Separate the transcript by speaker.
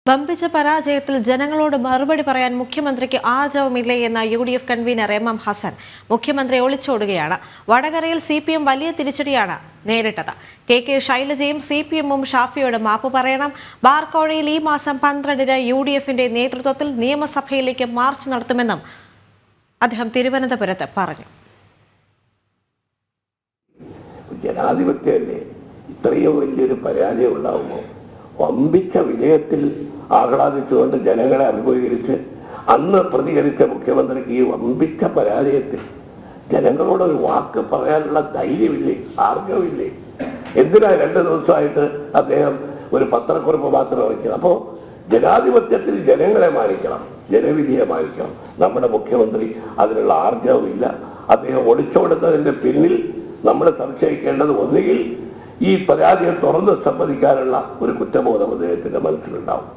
Speaker 1: വമ്പിച്ച പരാജയത്തിൽ ജനങ്ങളോട് മറുപടി പറയാൻ മുഖ്യമന്ത്രിക്ക് ആർജവമില്ലേ എന്ന UDF കൺവീനർ MM ഹസൻ മുഖ്യമന്ത്രി ഒളിച്ചോടുകയാണ്. വടകരയിൽ CPM വലിയ തിരിച്ചടിയാണ് നേരിട്ടത്. KK ശൈലജയും CPM-ഉം ഷാഫിയോട് മാപ്പ് പറയണം. ബാർക്കോഴയിൽ ഈ മാസം 12-ന് UDF-ന്റെ നേതൃത്വത്തിൽ നിയമസഭയിലേക്ക് മാർച്ച് നടത്തുമെന്നും അദ്ദേഹം തിരുവനന്തപുരത്ത് പറഞ്ഞു.
Speaker 2: ജനാധിപത്യമല്ലേ ഇത്രയും വലിയൊരു പരാജയം ഉണ്ടാവുമോ? വമ്പിച്ച വിജയത്തിൽ ആഹ്ലാദിച്ചുകൊണ്ട് ജനങ്ങളെ അഭിമുഖീകരിച്ച് അന്ന് പ്രതികരിച്ച മുഖ്യമന്ത്രിക്ക് ഈ വമ്പിച്ച പരാജയത്തിൽ ജനങ്ങളോടൊരു വാക്ക് പറയാനുള്ള ധൈര്യമില്ലേ, ആർജവമില്ലേ? എന്തിനാ 2 ദിവസമായിട്ട് അദ്ദേഹം ഒരു പത്രക്കുറിപ്പ് മാത്രം വയ്ക്കുന്നത്? അപ്പോൾ ജനാധിപത്യത്തിൽ ജനങ്ങളെ മാനിക്കണം, ജനവിധിയെ മാനിക്കണം. നമ്മുടെ മുഖ്യമന്ത്രി അതിനുള്ള ആർജവമില്ല. അദ്ദേഹം ഒളിച്ചോടുന്നതിൻ്റെ പിന്നിൽ നമ്മൾ സംശയിക്കേണ്ടത് ഒന്നുകിൽ ഈ പരാജയം തുറന്ന് സമ്മതിക്കാനുള്ള ഒരു കുറ്റബോധം അദ്ദേഹത്തിന്റെ മനസ്സിലുണ്ടാവും.